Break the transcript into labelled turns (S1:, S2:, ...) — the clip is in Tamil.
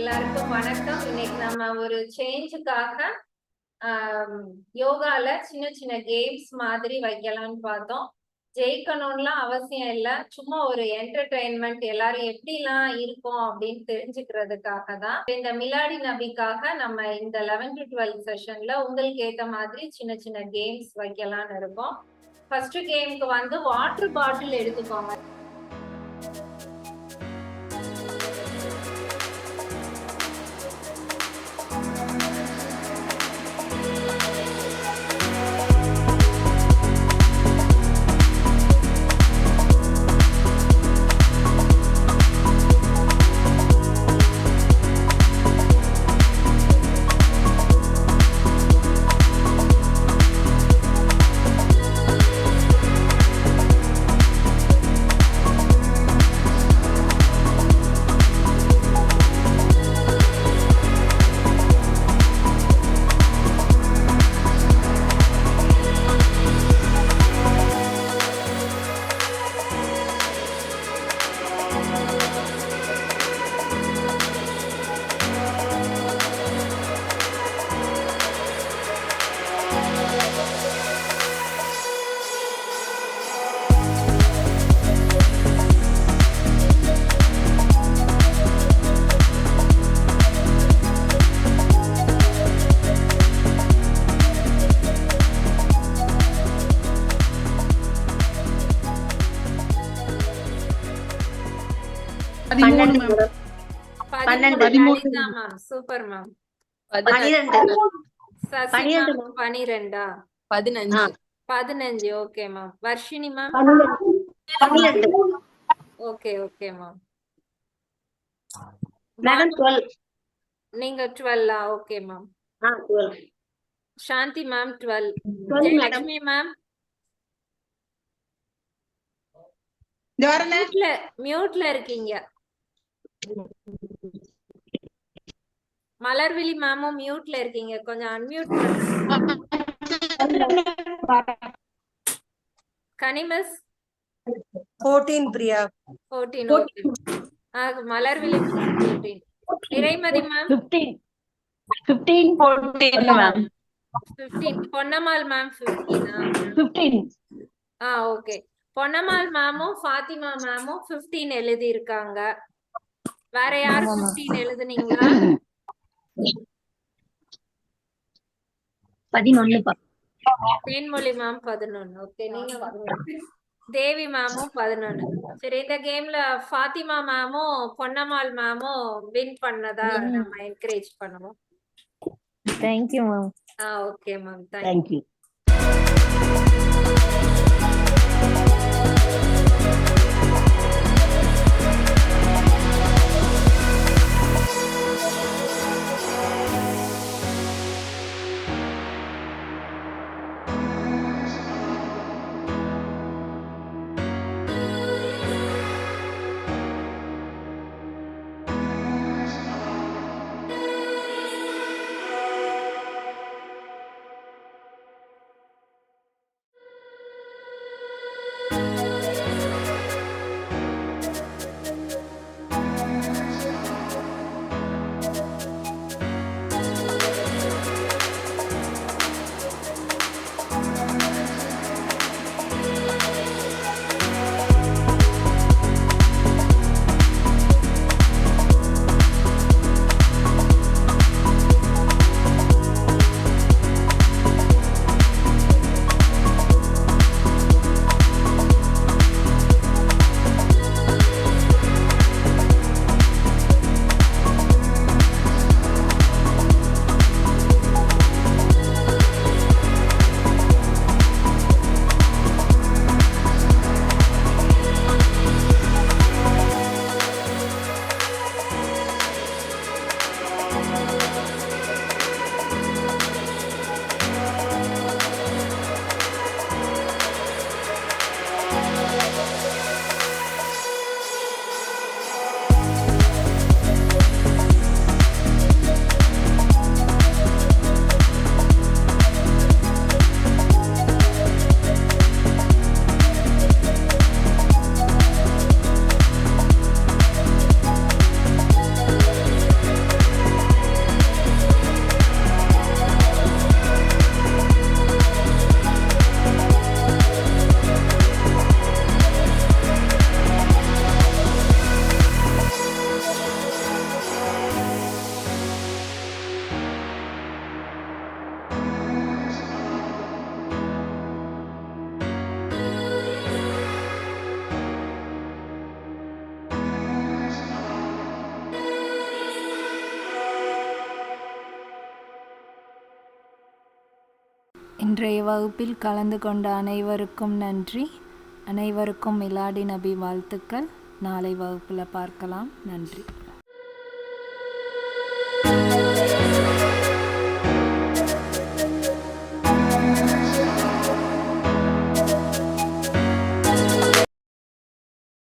S1: எல்லாருக்கும் வணக்கம். இன்னைக்கு நம்ம ஒரு சேஞ்சுக்காக யோகால சின்ன சின்ன கேம்ஸ் மாதிரி வைக்கலாம்னு பார்த்தோம். ஜெயிக்கணும்லாம் அவசியம் இல்லை, சும்மா ஒரு என்டர்டெயின்மெண்ட், எல்லாரும் எப்படிலாம் இருக்கும் அப்படின்னு தெரிஞ்சுக்கிறதுக்காக தான். இந்த மிலாடி நபிக்காக நம்ம இந்த 11 to 12 செஷன்ல உங்களுக்கு ஏத்த மாதிரி சின்ன சின்ன கேம்ஸ் வைக்கலாம்னு இருக்கோம். ஃபர்ஸ்ட் கேமுக்கு வந்து வாட்டர் பாட்டில் எடுத்துக்கோங்க. Super ma'am. 15. Okay ma'am. Varshini ma'am
S2: 12.
S1: Okay okay ma'am.
S2: Madam 12.
S1: நீங்க 12. Okay ma'am.
S2: 12.
S1: Shanthi ma'am 12.
S2: 12 madam.
S1: Lakshmi ma'am மியூட்ல இருக்கீங்க. மலர்விழி மேமும் மியூட்ல இருக்கீங்க, கொஞ்சம் அன்மியூட் கனிமஸ்
S3: 14 Priya
S1: 14. Okay. Malarvizhi 14. Iraimathi ma'am
S2: 15 14 ma'am
S1: 15. Ponnammal ma'am 15.
S2: 15.
S1: Okay. Ponnammal மேமும் ஃபாத்திமா மேமும் 15 எழுதி இருக்காங்க. வேற யாரும் 15 எழுதுனீங்களா?
S2: 11.
S1: தேன்மொழி மேம் 11. ஓகே. நீங்க தேவி மேமும் 11. சரி, இந்த கேம்ல ஃபாத்திமா மேமும் பொன்னம்மாள் மேமும் வின் பண்ணதா நம்ம என்கரேஜ் பண்ணுவோம்.
S2: Thank you ma'am.
S1: Okay ma'am.
S2: Thank you.
S4: இன்றைய வகுப்பில் கலந்து கொண்ட அனைவருக்கும் நன்றி. அனைவருக்கும் மிலாடி நபி வாழ்த்துக்கள். நாளை வகுப்பில் பார்க்கலாம். நன்றி.